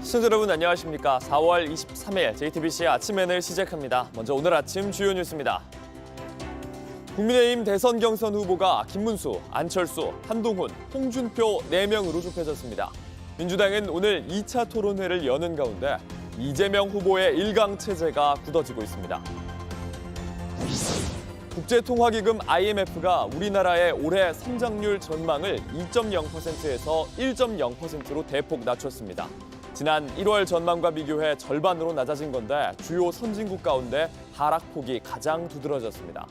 시청자 여러분 안녕하십니까. 4월 23일 JTBC 아침엔을 시작합니다. 먼저 오늘 아침 주요 뉴스입니다. 국민의힘 대선 경선 후보가 김문수, 안철수, 한동훈, 홍준표 4명으로 좁혀졌습니다. 민주당은 오늘 2차 토론회를 여는 가운데 이재명 후보의 일강 체제가 굳어지고 있습니다. 국제통화기금 IMF가 우리나라의 올해 성장률 전망을 2.0%에서 1.0%로 대폭 낮췄습니다. 지난 1월 전망과 비교해 절반으로 낮아진 건데 주요 선진국 가운데 하락폭이 가장 두드러졌습니다.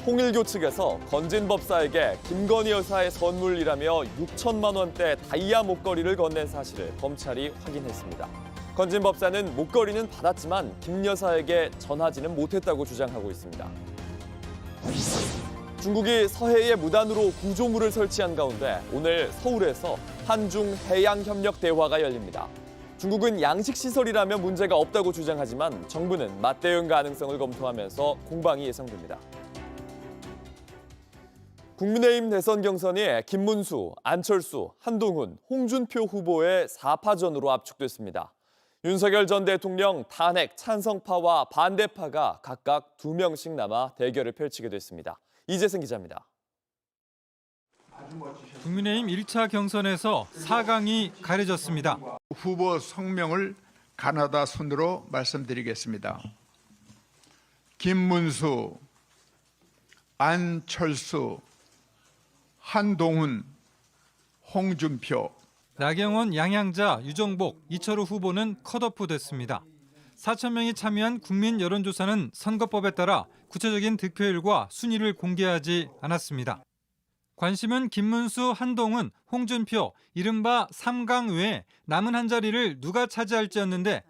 홍일교 측에서 건진 법사에게 김건희 여사의 선물이라며 6천만 원대 다이아 목걸이를 건넨 사실을 검찰이 확인했습니다. 건진 법사는 목걸이는 받았지만 김 여사에게 전하지는 못했다고 주장하고 있습니다. 중국이 서해에 무단으로 구조물을 설치한 가운데 오늘 서울에서 한중 해양협력 대화가 열립니다. 중국은 양식시설이라면 문제가 없다고 주장하지만 정부는 맞대응 가능성을 검토하면서 공방이 예상됩니다. 국민의힘 대선 경선이 김문수, 안철수, 한동훈, 홍준표 후보의 4파전으로 압축됐습니다. 윤석열 전 대통령 탄핵 찬성파와 반대파가 각각 2명씩 남아 대결을 펼치게 됐습니다. 이재승 기자입니다. 국민의힘 1차 경선에서 4강이 가려졌습니다. 후보 성명을 가나다 순으로 말씀드리겠습니다. 김문수, 안철수, 한동훈, 홍준표. 나경원, 양양자, 유정복, 이철우 후보는 컷오프 됐습니다. 4천 명이 참여한 국민 여론조사는 선거법에 따라 구체적인 득표율과 순위를 공개하지 않았습니다. 관심은 김문수, 한동훈, 홍준표, 이른바 3강 외에 남은 한 자리를 누가 차지할지였는데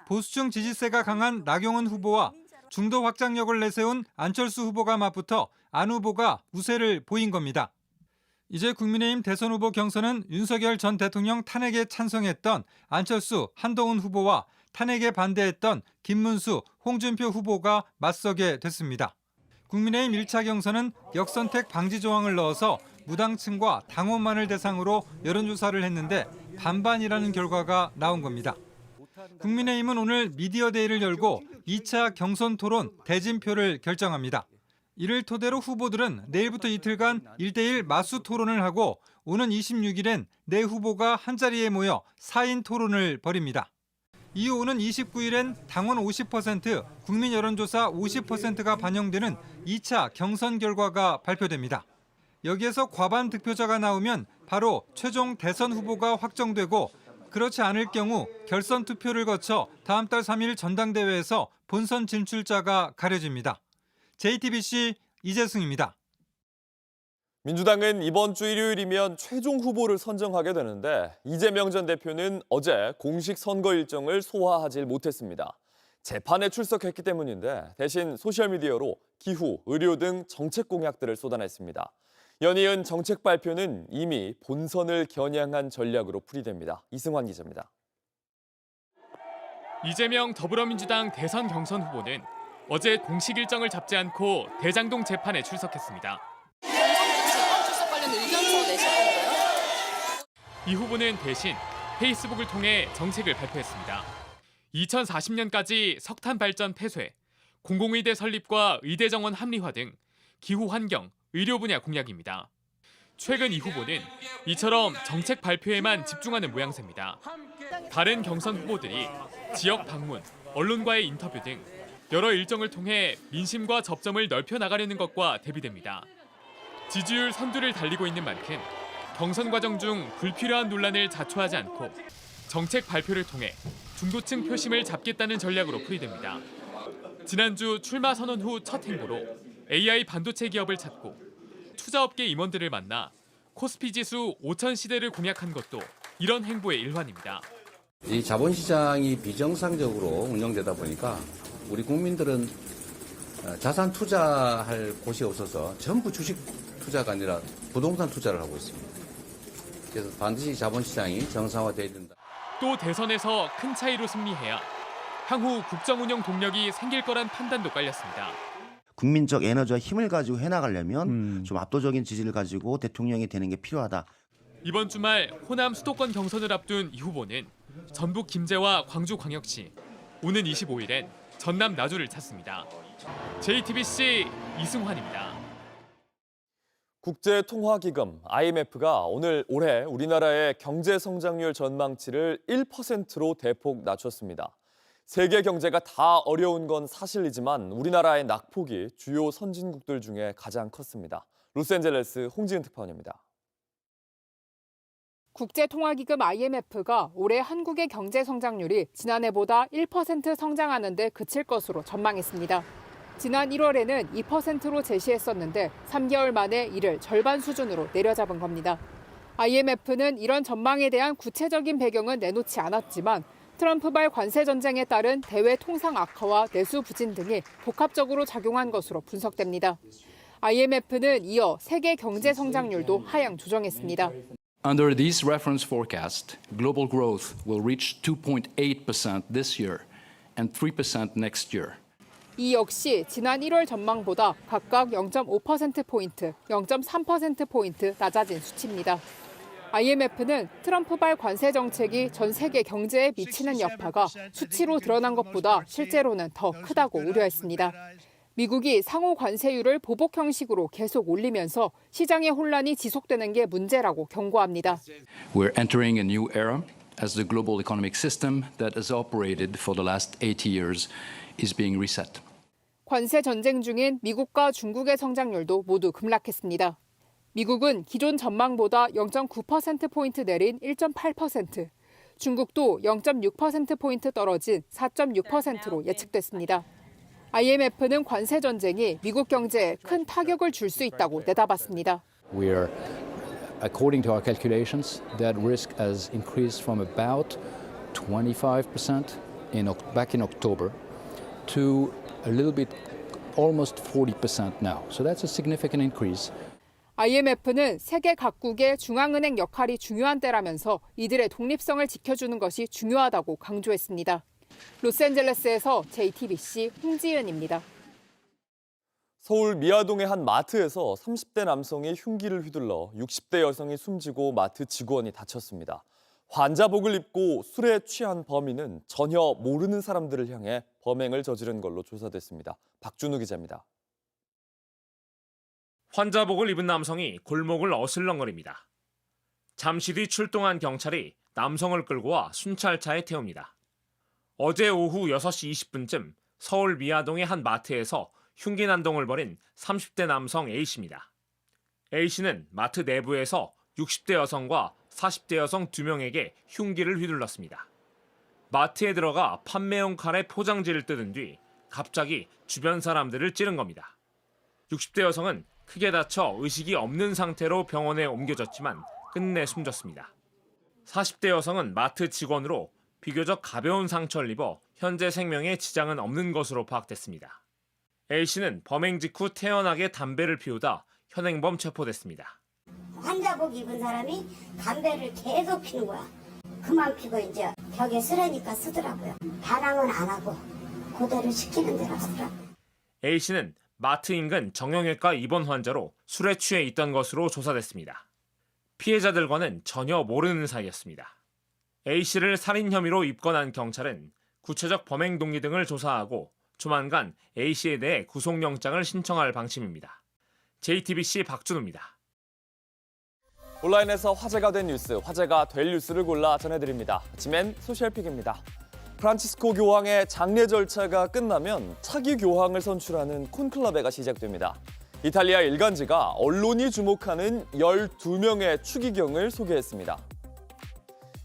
보수층 지지세가 강한 나경원 후보와 중도 확장력을 내세운 안철수 후보가 맞붙어 안 후보가 우세를 보인 겁니다. 이제 국민의힘 대선 후보 경선은 윤석열 전 대통령 탄핵에 찬성했던 안철수, 한동훈 후보와 탄핵에 반대했던 김문수, 홍준표 후보가 맞서게 됐습니다. 국민의힘 1차 경선은 역선택 방지 조항을 넣어서 무당층과 당원만을 대상으로 여론조사를 했는데 반반이라는 결과가 나온 겁니다. 국민의힘은 오늘 미디어데이를 열고 2차 경선 토론 대진표를 결정합니다. 이를 토대로 후보들은 내일부터 이틀간 1대1 맞수 토론을 하고 오는 26일엔 네 후보가 한자리에 모여 4인 토론을 벌입니다. 이후 오는 29일엔 당원 50%, 국민 여론조사 50%가 반영되는 2차 경선 결과가 발표됩니다. 여기에서 과반 득표자가 나오면 바로 최종 대선 후보가 확정되고 그렇지 않을 경우 결선 투표를 거쳐 다음 달 3일 전당대회에서 본선 진출자가 가려집니다. JTBC 이재승입니다. 민주당은 이번 주 일요일이면 최종 후보를 선정하게 되는데 이재명 전 대표는 어제 공식 선거 일정을 소화하지 못했습니다. 재판에 출석했기 때문인데 대신 소셜미디어로 기후, 의료 등 정책 공약들을 쏟아냈습니다. 연이은 정책 발표는 이미 본선을 겨냥한 전략으로 풀이됩니다. 이승환 기자입니다. 이재명 더불어민주당 대선 경선 후보는 어제 공식 일정을 잡지 않고 대장동 재판에 출석했습니다. 출석 관련 의견서 내실 건가요? 이 후보는 대신 페이스북을 통해 정책을 발표했습니다. 2040년까지 석탄 발전 폐쇄, 공공의대 설립과 의대 정원 합리화 등 기후 환경, 의료 분야 공약입니다. 최근 이 후보는 이처럼 정책 발표에만 집중하는 모양새입니다. 다른 경선 후보들이 지역 방문, 언론과의 인터뷰 등 여러 일정을 통해 민심과 접점을 넓혀 나가려는 것과 대비됩니다. 지지율 선두를 달리고 있는 만큼 경선 과정 중 불필요한 논란을 자초하지 않고 정책 발표를 통해 중도층 표심을 잡겠다는 전략으로 풀이됩니다. 지난주 출마 선언 후 첫 행보로 AI 반도체 기업을 찾고 투자업계 임원들을 만나 코스피 지수 5천 시대를 공약한 것도 이런 행보의 일환입니다. 이 자본시장이 비정상적으로 운영되다 보니까 우리 국민들은 자산 투자할 곳이 없어서 전부 주식 투자가 아니라 부동산 투자를 하고 있습니다. 그래서 반드시 자본시장이 정상화돼야 된다. 또 대선에서 큰 차이로 승리해야 향후 국정운영 동력이 생길 거란 판단도 깔렸습니다. 국민적 에너지와 힘을 가지고 해나가려면 좀 압도적인 지지를 가지고 대통령이 되는 게 필요하다. 이번 주말 호남 수도권 경선을 앞둔 이 후보는 전북 김제와 광주광역시, 오는 25일엔 전남 나주를 찾습니다. JTBC 이승환입니다. 국제통화기금 IMF가 올해 우리나라의 경제 성장률 전망치를 1%로 대폭 낮췄습니다. 세계 경제가 다 어려운 건 사실이지만 우리나라의 낙폭이 주요 선진국들 중에 가장 컸습니다. 로스앤젤레스 홍지은 특파원입니다. 국제통화기금 IMF가 올해 한국의 경제 성장률이 지난해보다 1% 성장하는 데 그칠 것으로 전망했습니다. 지난 1월에는 2%로 제시했었는데 3개월 만에 이를 절반 수준으로 내려잡은 겁니다. IMF는 이런 전망에 대한 구체적인 배경은 내놓지 않았지만 트럼프발 관세 전쟁에 따른 대외 통상 악화와 내수 부진 등이 복합적으로 작용한 것으로 분석됩니다. IMF는 이어 세계 경제 성장률도 하향 조정했습니다. Under these reference forecasts, global growth will reach 2.8% this year and 3% next year. 이 역시 지난 1월 전망보다 각각 0.5%포인트, 0.3%포인트 낮아진 수치입니다. IMF는 트럼프발 관세 정책이 전 세계 경제에 미치는 여파가 수치로 드러난 것보다 실제로는 더 크다고 우려했습니다. 미국이 상호 관세율을 보복 형식으로 계속 올리면서 시장의 혼란이 지속되는 게 문제라고 경고합니다. We're entering a new era as the global economic system that has operated for the last 80 years is being reset. 관세 전쟁 중인 미국과 중국의 성장률도 모두 급락했습니다. 미국은 기존 전망보다 0.9%포인트 내린 1.8%, 중국도 0.6%포인트 떨어진 4.6%로 예측됐습니다. IMF는 관세 전쟁이 미국 경제에 큰 타격을 줄 수 있다고 내다봤습니다. We're, according to our calculations, that risk has increased from about 25% back in October to a little bit, almost 40% now. So that's a significant increase. IMF는 세계 각국의 중앙은행 역할이 중요한 때라면서 이들의 독립성을 지켜주는 것이 중요하다고 강조했습니다. 로스앤젤레스에서 JTBC 홍지은입니다. 서울 미아동의 한 마트에서 30대 남성이 흉기를 휘둘러 60대 여성이 숨지고 마트 직원이 다쳤습니다. 환자복을 입고 술에 취한 범인은 전혀 모르는 사람들을 향해 범행을 저지른 걸로 조사됐습니다. 박준우 기자입니다. 환자복을 입은 남성이 골목을 어슬렁거립니다. 잠시 뒤 출동한 경찰이 남성을 끌고 와 순찰차에 태웁니다. 어제 오후 6시 20분쯤 서울 미아동의 한 마트에서 흉기 난동을 벌인 30대 남성 A씨입니다. A씨는 마트 내부에서 60대 여성과 40대 여성 2명에게 흉기를 휘둘렀습니다. 마트에 들어가 판매용 칼에 포장지를 뜯은 뒤 갑자기 주변 사람들을 찌른 겁니다. 60대 여성은 크게 다쳐 의식이 없는 상태로 병원에 옮겨졌지만 끝내 숨졌습니다. 40대 여성은 마트 직원으로 비교적 가벼운 상처를 입어 현재 생명에 지장은 없는 것으로 파악됐습니다. A씨는 범행 직후 태연하게 담배를 피우다 현행범 체포됐습니다. 환자복 입은 사람이 담배를 계속 피는 거야. 그만 피고 이제 벽에 쓰라니까 쓰더라고요. 반항은 안 하고 그대로 시키는 대로 쓰더라고요. A씨는 마트 인근 정형외과 입원 환자로 술에 취해 있던 것으로 조사됐습니다. 피해자들과는 전혀 모르는 사이였습니다. A씨를 살인 혐의로 입건한 경찰은 구체적 범행 동기 등을 조사하고 조만간 A씨에 대해 구속영장을 신청할 방침입니다. JTBC 박준우입니다. 온라인에서 화제가 된 뉴스, 화제가 될 뉴스를 골라 전해드립니다. 아침엔 소셜픽입니다. 프란치스코 교황의 장례 절차가 끝나면 차기 교황을 선출하는 콘클라베가 시작됩니다. 이탈리아 일간지가 언론이 주목하는 12명의 추기경을 소개했습니다.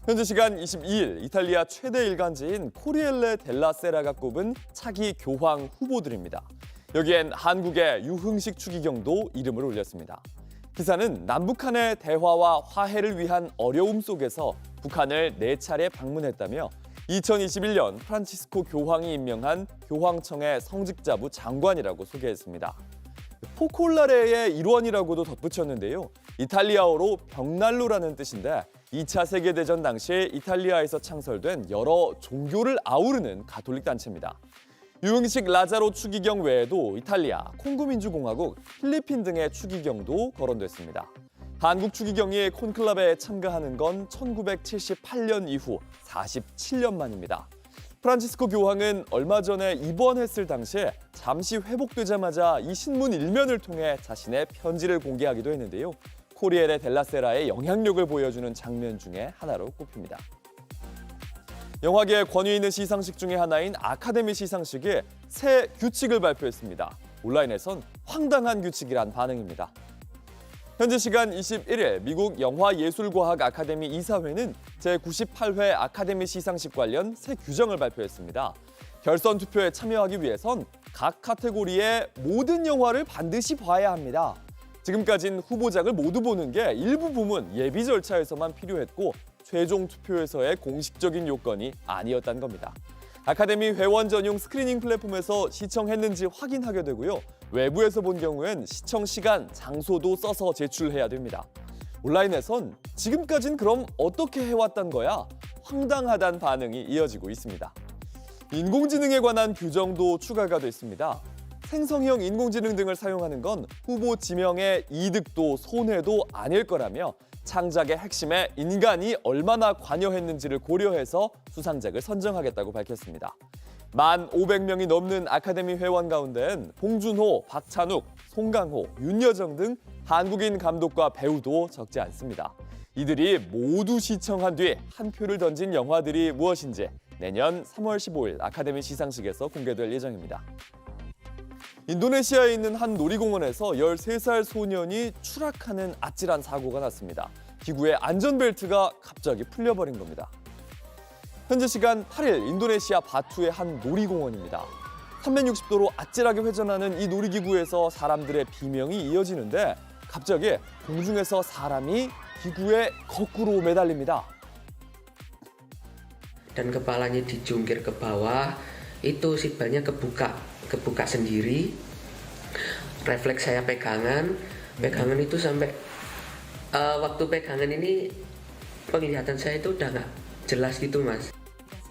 현지 시간 22일 이탈리아 최대 일간지인 코리엘레 델라 세라가 꼽은 차기 교황 후보들입니다. 여기엔 한국의 유흥식 추기경도 이름을 올렸습니다. 기사는 남북한의 대화와 화해를 위한 어려움 속에서 북한을 4차례 방문했다며 2021년 프란치스코 교황이 임명한 교황청의 성직자부 장관이라고 소개했습니다. 포콜라레의 일원이라고도 덧붙였는데요. 이탈리아어로 벽난로라는 뜻인데 2차 세계대전 당시 이탈리아에서 창설된 여러 종교를 아우르는 가톨릭 단체입니다. 유흥식 라자로 추기경 외에도 이탈리아, 콩고민주공화국, 필리핀 등의 추기경도 거론됐습니다. 한국 추기경이 콘클라베에 참가하는 건 1978년 이후 47년 만입니다. 프란치스코 교황은 얼마 전에 입원했을 당시에 잠시 회복되자마자 이 신문 일면을 통해 자신의 편지를 공개하기도 했는데요. 코리엘의 델라세라의 영향력을 보여주는 장면 중에 하나로 꼽힙니다. 영화계의 권위 있는 시상식 중에 하나인 아카데미 시상식이 새 규칙을 발표했습니다. 온라인에선 황당한 규칙이란 반응입니다. 현지 시간 21일 미국 영화예술과학 아카데미 이사회는 제98회 아카데미 시상식 관련 새 규정을 발표했습니다. 결선 투표에 참여하기 위해선 각 카테고리의 모든 영화를 반드시 봐야 합니다. 지금까진 후보작을 모두 보는 게 일부 부문 예비 절차에서만 필요했고 최종 투표에서의 공식적인 요건이 아니었다는 겁니다. 아카데미 회원 전용 스크리닝 플랫폼에서 시청했는지 확인하게 되고요. 외부에서 본 경우엔 시청 시간, 장소도 써서 제출해야 됩니다. 온라인에선 지금까진 그럼 어떻게 해왔단 거야? 황당하단 반응이 이어지고 있습니다. 인공지능에 관한 규정도 추가가 됐습니다. 생성형 인공지능 등을 사용하는 건 후보 지명의 이득도 손해도 아닐 거라며 창작의 핵심에 인간이 얼마나 관여했는지를 고려해서 수상작을 선정하겠다고 밝혔습니다. 1,500명이 넘는 아카데미 회원 가운데는 봉준호, 박찬욱, 송강호, 윤여정 등 한국인 감독과 배우도 적지 않습니다. 이들이 모두 시청한 뒤 한 표를 던진 영화들이 무엇인지 내년 3월 15일 아카데미 시상식에서 공개될 예정입니다. 인도네시아에 있는 한 놀이공원에서 13살 소년이 추락하는 아찔한 사고가 났습니다. 기구의 안전벨트가 갑자기 풀려버린 겁니다. 현지 시간 8일 인도네시아 바투의 한 놀이공원입니다. 360도로 아찔하게 회전하는 이 놀이기구에서 사람들의 비명이 이어지는데 갑자기 공중에서 사람이 기구에 거꾸로 매달립니다. Dan kepalanya dijungkir ke bawah, itu seatbeltnya kebuka sendiri. Refleks saya pegangan itu sampai waktu pegangan ini penglihatan saya itu udah nggak jelas gitu, Mas.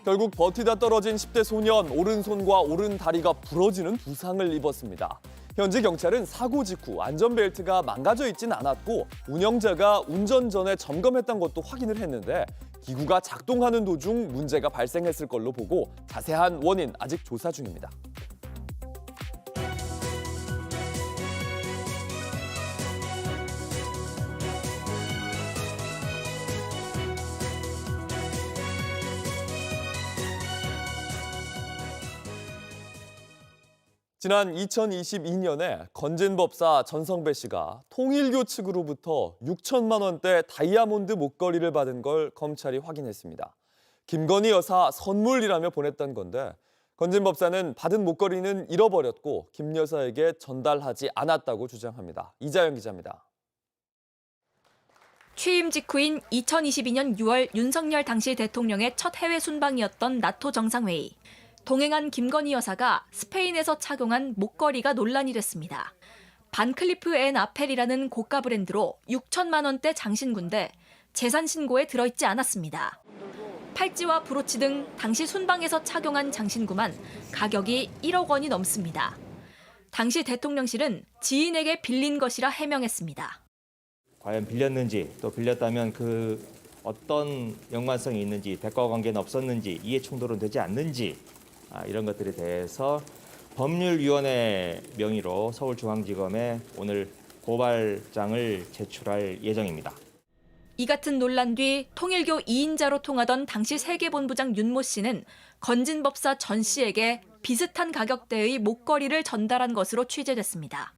결국 버티다 떨어진 10대 소년 오른손과 오른다리가 부러지는 부상을 입었습니다. 현지 경찰은 사고 직후 안전벨트가 망가져 있진 않았고 운영자가 운전 전에 점검했던 것도 확인을 했는데 기구가 작동하는 도중 문제가 발생했을 걸로 보고 자세한 원인 아직 조사 중입니다. 지난 2022년에 건진법사 전성배 씨가 통일교 측으로부터 6천만 원대 다이아몬드 목걸이를 받은 걸 검찰이 확인했습니다. 김건희 여사 선물이라며 보냈던 건데 건진법사는 받은 목걸이는 잃어버렸고 김 여사에게 전달하지 않았다고 주장합니다. 이자연 기자입니다. 취임 직후인 2022년 6월 윤석열 당시 대통령의 첫 해외 순방이었던 나토 정상회의. 동행한 김건희 여사가 스페인에서 착용한 목걸이가 논란이 됐습니다. 반클리프 앤 아펠이라는 고가 브랜드로 6천만 원대 장신구인데 재산 신고에 들어있지 않았습니다. 팔찌와 브로치 등 당시 순방에서 착용한 장신구만 가격이 1억 원이 넘습니다. 당시 대통령실은 지인에게 빌린 것이라 해명했습니다. 과연 빌렸는지 또 빌렸다면 그 어떤 연관성이 있는지 대가 관계는 없었는지 이해 충돌은 되지 않는지 이런 것들에 대해서 법률위원회 명의로 서울중앙지검에 오늘 고발장을 제출할 예정입니다. 이 같은 논란 뒤 통일교 2인자로 통하던 당시 세계본부장 윤모 씨는 건진법사 전 씨에게 비슷한 가격대의 목걸이를 전달한 것으로 취재됐습니다.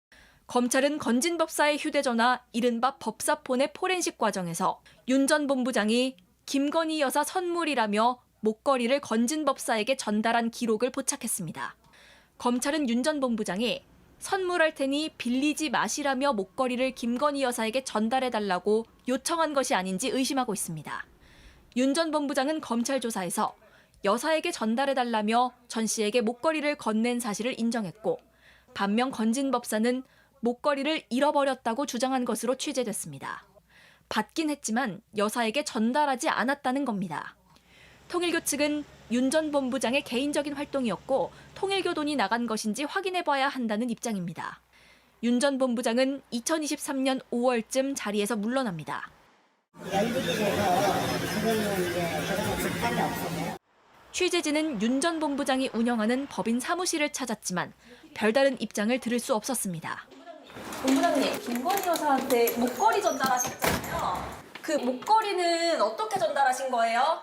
검찰은 건진법사의 휴대전화 이른바 법사폰의 포렌식 과정에서 윤 전 본부장이 김건희 여사 선물이라며 목걸이를 건진법사에게 전달한 기록을 포착했습니다. 검찰은 윤 전 본부장이 선물할 테니 빌리지 마시라며 목걸이를 김건희 여사에게 전달해달라고 요청한 것이 아닌지 의심하고 있습니다. 윤 전 본부장은 검찰 조사에서 여사에게 전달해달라며 전 씨에게 목걸이를 건넨 사실을 인정했고 반면 건진법사는 목걸이를 잃어버렸다고 주장한 것으로 취재됐습니다. 받긴 했지만 여사에게 전달하지 않았다는 겁니다. 통일교 측은 윤 전 본부장의 개인적인 활동이었고 통일교 돈이 나간 것인지 확인해봐야 한다는 입장입니다. 윤 전 본부장은 2023년 5월쯤 자리에서 물러납니다. 연기돼서 지금은 이제 그런 직감이 없어요. 취재진은 윤 전 본부장이 운영하는 법인 사무실을 찾았지만 별다른 입장을 들을 수 없었습니다. 본부장님, 김건희 여사한테 목걸이 전달하셨잖아요. 그 목걸이는 어떻게 전달하신 거예요?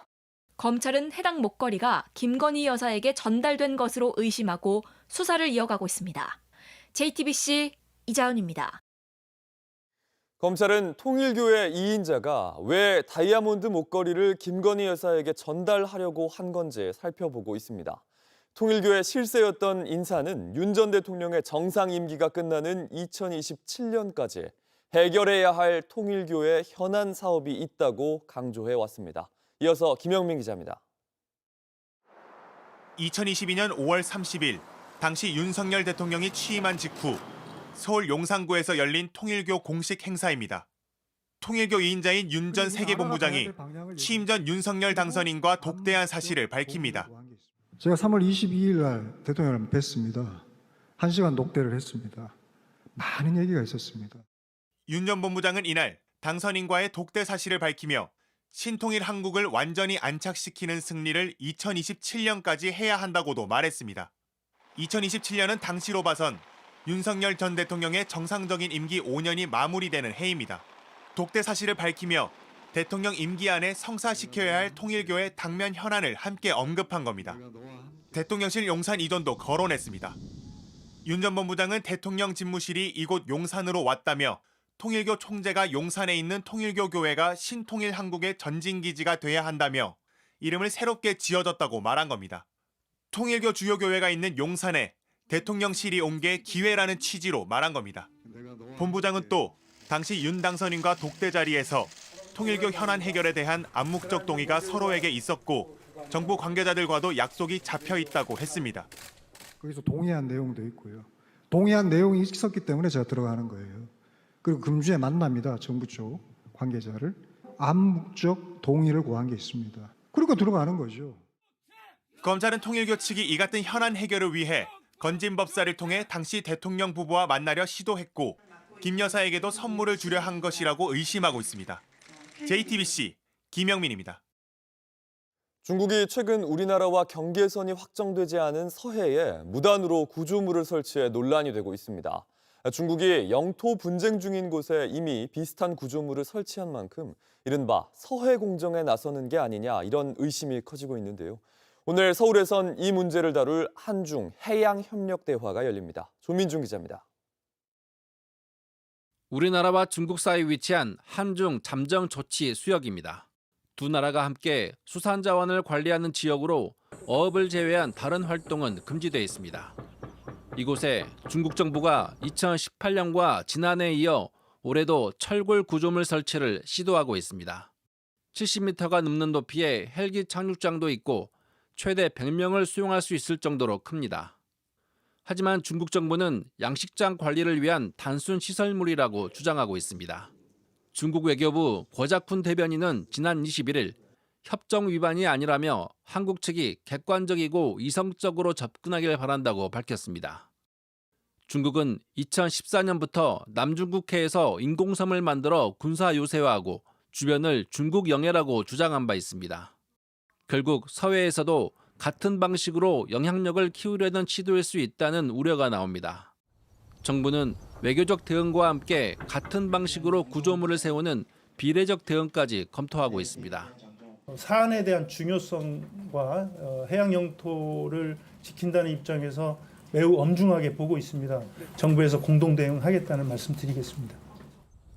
검찰은 해당 목걸이가 김건희 여사에게 전달된 것으로 의심하고 수사를 이어가고 있습니다. JTBC 이자은입니다. 검찰은 통일교회 2인자가 왜 다이아몬드 목걸이를 김건희 여사에게 전달하려고 한 건지 살펴보고 있습니다. 통일교회 실세였던 인사는 윤 전 대통령의 정상 임기가 끝나는 2027년까지 해결해야 할 통일교회 현안 사업이 있다고 강조해 왔습니다. 이어서 김영민 기자입니다. 2022년 5월 30일 당시 윤석열 대통령이 취임한 직후 서울 용산구에서 열린 통일교 공식 행사입니다. 통일교 2인자인 윤 전 세계본부장이 취임 전 윤석열 당선인과 독대한 사실을 밝힙니다. 제가 3월 22일 날 대통령을 뵀습니다. 1시간 독대를 했습니다. 많은 얘기가 있었습니다. 윤 전 본부장은 이날 당선인과의 독대 사실을 밝히며 신통일 한국을 완전히 안착시키는 승리를 2027년까지 해야 한다고도 말했습니다. 2027년은 당시로 봐선 윤석열 전 대통령의 정상적인 임기 5년이 마무리되는 해입니다. 독대 사실을 밝히며 대통령 임기 안에 성사시켜야 할 통일교의 당면 현안을 함께 언급한 겁니다. 대통령실 용산 이전도 거론했습니다. 윤 전 본부장은 대통령 집무실이 이곳 용산으로 왔다며 통일교 총재가 용산에 있는 통일교 교회가 신통일 한국의 전진기지가 돼야 한다며 이름을 새롭게 지어줬다고 말한 겁니다. 통일교 주요 교회가 있는 용산에 대통령실이 온 게 기회라는 취지로 말한 겁니다. 본부장은 또 당시 윤 당선인과 독대 자리에서 통일교 현안 해결에 대한 암묵적 동의가 서로에게 있었고 정부 관계자들과도 약속이 잡혀 있다고 했습니다. 거기서 동의한 내용도 있고요. 동의한 내용이 있었기 때문에 제가 들어가는 거예요. 그리고 금주에 만납니다. 정부 쪽 관계자를. 암묵적 동의를 구한 게 있습니다. 그러니까 들어가는 거죠. 검찰은 통일교 측이 이 같은 현안 해결을 위해 건진법사를 통해 당시 대통령 부부와 만나려 시도했고 김 여사에게도 선물을 주려 한 것이라고 의심하고 있습니다. JTBC 김영민입니다. 중국이 최근 우리나라와 경계선이 확정되지 않은 서해에 무단으로 구조물을 설치해 논란이 되고 있습니다. 중국이 영토 분쟁 중인 곳에 이미 비슷한 구조물을 설치한 만큼 이른바 서해 공정에 나서는 게 아니냐 이런 의심이 커지고 있는데요. 오늘 서울에선 이 문제를 다룰 한중 해양협력대화가 열립니다. 조민중 기자입니다. 우리나라와 중국 사이에 위치한 한중 잠정 조치 수역입니다. 두 나라가 함께 수산자원을 관리하는 지역으로 어업을 제외한 다른 활동은 금지되어 있습니다. 이곳에 중국 정부가 2018년과 지난해에 이어 올해도 철골 구조물 설치를 시도하고 있습니다. 70m가 넘는 높이의 헬기 착륙장도 있고 최대 100명을 수용할 수 있을 정도로 큽니다. 하지만 중국 정부는 양식장 관리를 위한 단순 시설물이라고 주장하고 있습니다. 중국 외교부 고작훈 대변인은 지난 21일 협정 위반이 아니라며 한국 측이 객관적이고 이성적으로 접근하길 바란다고 밝혔습니다. 중국은 2014년부터 남중국해에서 인공섬을 만들어 군사 요새화하고 주변을 중국 영해라고 주장한 바 있습니다. 결국 서해에서도 같은 방식으로 영향력을 키우려는 시도일 수 있다는 우려가 나옵니다. 정부는 외교적 대응과 함께 같은 방식으로 구조물을 세우는 비례적 대응까지 검토하고 있습니다. 사안에 대한 중요성과 해양 영토를 지킨다는 입장에서 매우 엄중하게 보고 있습니다. 정부에서 공동 대응하겠다는 말씀드리겠습니다.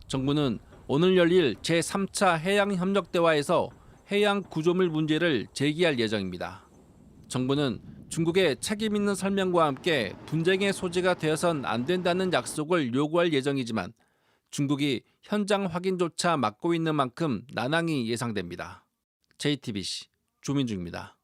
정부는 오늘 열릴 제3차 해양협력대화에서 해양 구조물 문제를 제기할 예정입니다. 정부는 중국의 책임 있는 설명과 함께 분쟁의 소지가 되어선 안 된다는 약속을 요구할 예정이지만 중국이 현장 확인조차 막고 있는 만큼 난항이 예상됩니다. JTBC 조민중입니다.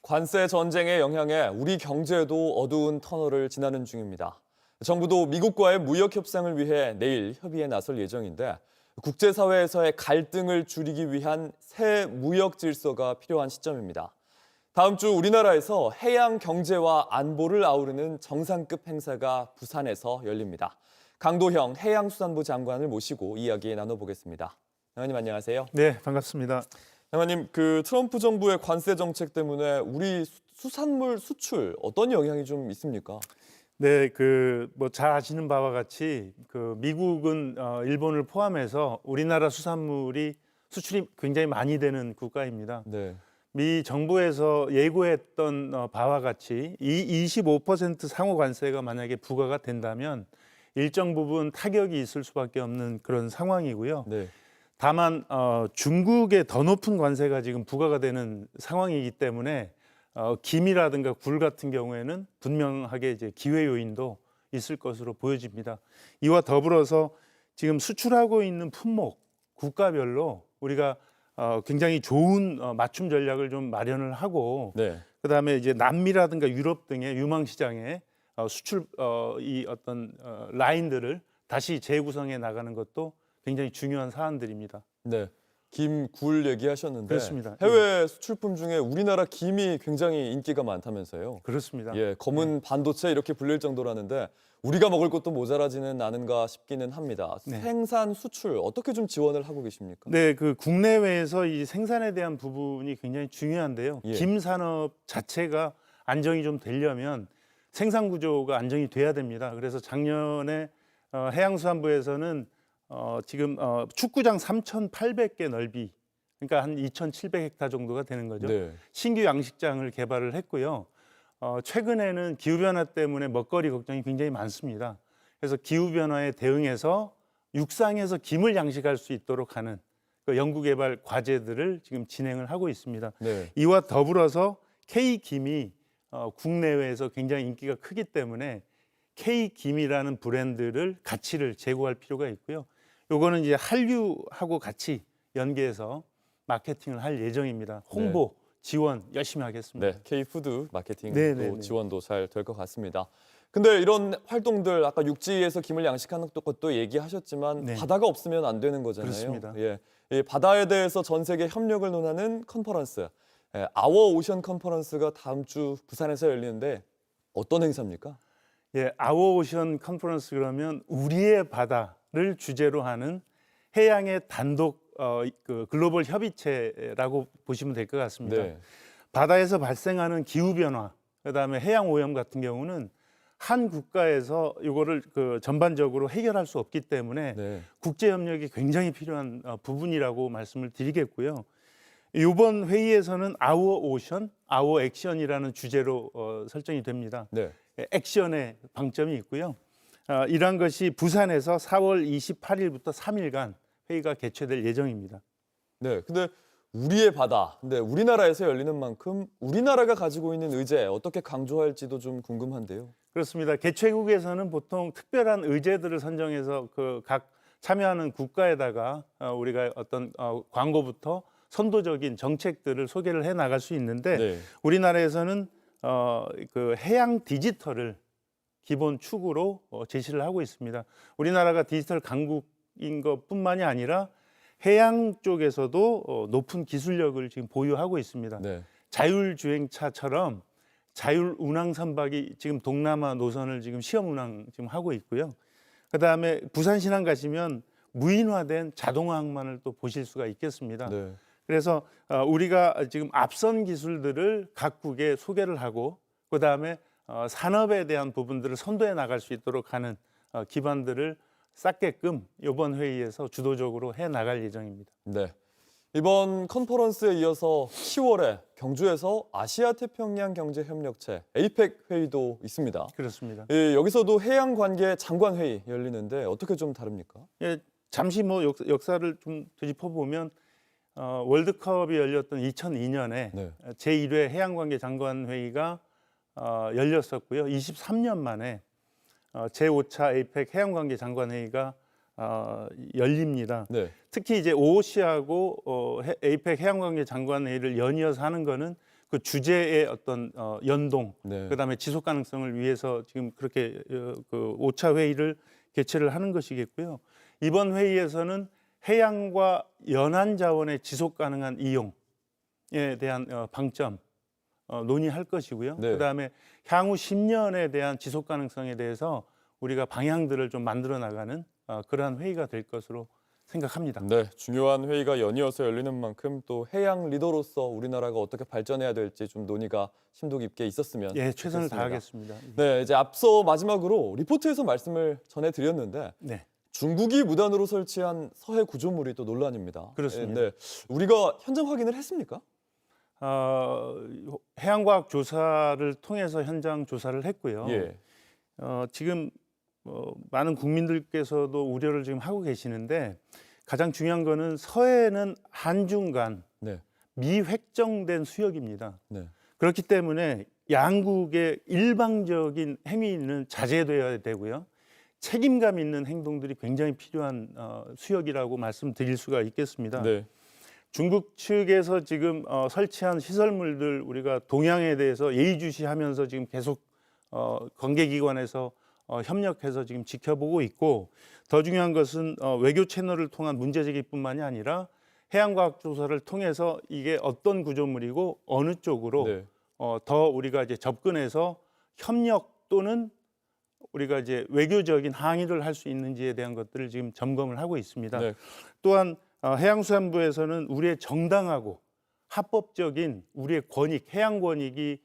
관세 전쟁의 영향에 우리 경제도 어두운 터널을 지나는 중입니다. 정부도 미국과의 무역 협상을 위해 내일 협의에 나설 예정인데 국제사회에서의 갈등을 줄이기 위한 새 무역 질서가 필요한 시점입니다. 다음 주 우리나라에서 해양 경제와 안보를 아우르는 정상급 행사가 부산에서 열립니다. 강도형 해양수산부 장관을 모시고 이야기 나눠보겠습니다. 장관님 안녕하세요. 네, 반갑습니다. 장관님, 트럼프 정부의 관세 정책 때문에 우리 수산물 수출 어떤 영향이 좀 있습니까? 네, 잘 아시는 바와 같이 미국은 일본을 포함해서 우리나라 수산물이 수출이 굉장히 많이 되는 국가입니다. 네. 미 정부에서 예고했던 바와 같이 이 25% 상호 관세가 만약에 부과가 된다면 일정 부분 타격이 있을 수밖에 없는 그런 상황이고요. 네. 다만 중국의 더 높은 관세가 지금 부과가 되는 상황이기 때문에 김이라든가 굴 같은 경우에는 분명하게 이제 기회 요인도 있을 것으로 보여집니다. 이와 더불어서 지금 수출하고 있는 품목 국가별로 우리가 굉장히 좋은 맞춤 전략을 좀 마련을 하고 네. 그다음에 이제 남미라든가 유럽 등의 유망 시장에 수출 라인들을 다시 재구성해 나가는 것도 굉장히 중요한 사안들입니다. 네. 김, 굴 얘기하셨는데 그렇습니다. 해외 수출품 중에 우리나라 김이 굉장히 인기가 많다면서요. 그렇습니다. 예, 검은 반도체 이렇게 불릴 정도라는데 우리가 먹을 것도 모자라지는 않은가 싶기는 합니다. 네. 생산, 수출 어떻게 좀 지원을 하고 계십니까? 네, 국내외에서 이 생산에 대한 부분이 굉장히 중요한데요. 예. 김 산업 자체가 안정이 좀 되려면 생산 구조가 안정이 돼야 됩니다. 그래서 작년에 해양수산부에서는 지금 축구장 3,800개 넓이, 그러니까 한 2,700헥타 정도가 되는 거죠. 네. 신규 양식장을 개발을 했고요. 최근에는 기후변화 때문에 먹거리 걱정이 굉장히 많습니다. 그래서 기후변화에 대응해서 육상에서 김을 양식할 수 있도록 하는 연구개발 과제들을 지금 진행을 하고 있습니다. 네. 이와 더불어서 K김이 국내외에서 굉장히 인기가 크기 때문에 K김이라는 브랜드를 가치를 제고할 필요가 있고요. 요거는 이제 한류하고 같이 연계해서 마케팅을 할 예정입니다. 홍보, 지원 열심히 하겠습니다. 네, K푸드 마케팅 네. 지원도 잘 될 것 같습니다. 근데 이런 활동들 아까 육지에서 김을 양식하는 것도 얘기하셨지만 네. 바다가 없으면 안 되는 거잖아요. 그렇습니다. 예, 이 바다에 대해서 전 세계 협력을 논하는 컨퍼런스, 아워 오션 컨퍼런스가 다음 주 부산에서 열리는데 어떤 행사입니까? 예, 아워 오션 컨퍼런스 그러면 우리의 바다를 주제로 하는 해양의 단독 글로벌 협의체라고 보시면 될 것 같습니다. 네. 바다에서 발생하는 기후 변화, 그다음에 해양 오염 같은 경우는 한 국가에서 이거를 전반적으로 해결할 수 없기 때문에 네. 국제 협력이 굉장히 필요한 부분이라고 말씀을 드리겠고요. 이번 회의에서는 아워 오션, 아워 액션이라는 주제로 설정이 됩니다. 네. 액션의 방점이 있고요. 이러한 것이 부산에서 4월 28일부터 3일간 회의가 개최될 예정입니다. 네, 근데 우리의 바다, 근데 우리나라에서 열리는 만큼 우리나라가 가지고 있는 의제 어떻게 강조할지도 좀 궁금한데요. 그렇습니다. 개최국에서는 보통 특별한 의제들을 선정해서 각 참여하는 국가에다가 우리가 어떤 광고부터 선도적인 정책들을 소개를 해 나갈 수 있는데 네. 우리나라에서는 해양 디지털을 기본 축으로 제시를 하고 있습니다. 우리나라가 디지털 강국인 것뿐만이 아니라 해양 쪽에서도 높은 기술력을 지금 보유하고 있습니다. 네. 자율주행차처럼 자율 운항 선박이 지금 동남아 노선을 지금 시험 운항 지금 하고 있고요. 그다음에 부산 신항 가시면 무인화된 자동화 항만을 또 보실 수가 있겠습니다. 네. 그래서 우리가 지금 앞선 기술들을 각국에 소개를 하고 그다음에 산업에 대한 부분들을 선도해 나갈 수 있도록 하는 기반들을 쌓게끔 이번 회의에서 주도적으로 해 나갈 예정입니다. 네. 이번 컨퍼런스에 이어서 10월에 경주에서 아시아 태평양 경제 협력체 APEC 회의도 있습니다. 그렇습니다. 예, 여기서도 해양 관계 장관 회의 열리는데 어떻게 좀 다릅니까? 예, 잠시 역사를 좀 되짚어 보면 월드컵이 열렸던 2002년에 네. 제1회 해양관계 장관 회의가 열렸었고요. 23년 만에 제5차 APEC 해양관계 장관 회의가 열립니다. 네. 특히 이제 OOC하고 APEC 해양관계 장관 회의를 연이어서 하는 거는 그 주제의 어떤 연동, 네. 그다음에 지속 가능성을 위해서 지금 그렇게 그 5차 회의를 개최를 하는 것이겠고요. 이번 회의에서는 해양과 연안 자원의 지속 가능한 이용에 대한 방점 논의할 것이고요. 네. 그다음에 향후 10년에 대한 지속 가능성에 대해서 우리가 방향들을 좀 만들어 나가는 그러한 회의가 될 것으로 생각합니다. 네, 중요한 회의가 연이어서 열리는 만큼 또 해양 리더로서 우리나라가 어떻게 발전해야 될지 좀 논의가 심도 깊게 있었으면 예, 최선을 좋겠습니다. 다하겠습니다. 네, 이제 앞서 마지막으로 리포트에서 말씀을 전해드렸는데 네. 중국이 무단으로 설치한 서해 구조물이 또 논란입니다. 그렇습니다. 네, 우리가 현장 확인을 했습니까? 해양과학 조사를 통해서 현장 조사를 했고요. 예. 지금 많은 국민들께서도 우려를 지금 하고 계시는데 가장 중요한 거는 서해는 한중 간 네. 미획정된 수역입니다. 네. 그렇기 때문에 양국의 일방적인 행위는 자제되어야 되고요. 책임감 있는 행동들이 굉장히 필요한 수역이라고 말씀드릴 수가 있겠습니다. 네. 중국 측에서 지금 설치한 시설물들 우리가 동향에 대해서 예의주시하면서 지금 계속 관계기관에서 협력해서 지금 지켜보고 있고, 더 중요한 것은 외교 채널을 통한 문제제기뿐만이 아니라 해양과학조사를 통해서 이게 어떤 구조물이고 어느 쪽으로 네. 더 우리가 이제 접근해서 협력 또는 우리가 이제 외교적인 항의를 할 수 있는지에 대한 것들을 지금 점검을 하고 있습니다. 네. 또한 해양수산부에서는 우리의 정당하고 합법적인 우리의 권익, 해양 권익이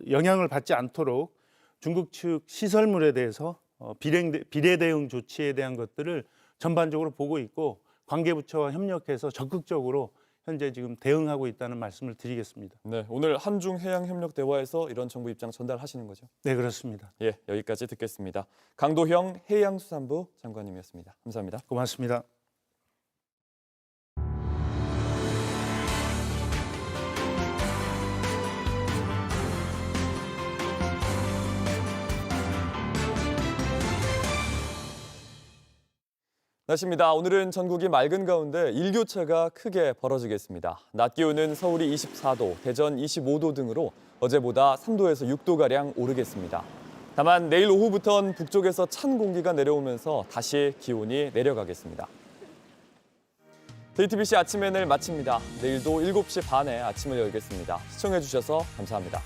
영향을 받지 않도록 중국 측 시설물에 대해서 비례 대응 조치에 대한 것들을 전반적으로 보고 있고 관계부처와 협력해서 적극적으로 현재 지금 대응하고 있다는 말씀을 드리겠습니다. 네, 오늘 한중 해양 협력 대화에서 이런 정부 입장 전달하시는 거죠? 네, 그렇습니다. 예, 여기까지 듣겠습니다. 강도형 해양수산부 장관님이었습니다. 감사합니다. 고맙습니다. 날씨입니다. 오늘은 전국이 맑은 가운데 일교차가 크게 벌어지겠습니다. 낮 기온은 서울이 24도, 대전 25도 등으로 어제보다 3도에서 6도가량 오르겠습니다. 다만 내일 오후부터는 북쪽에서 찬 공기가 내려오면서 다시 기온이 내려가겠습니다. JTBC 아침 N을 마칩니다. 내일도 7시 반에 아침을 열겠습니다. 시청해주셔서 감사합니다.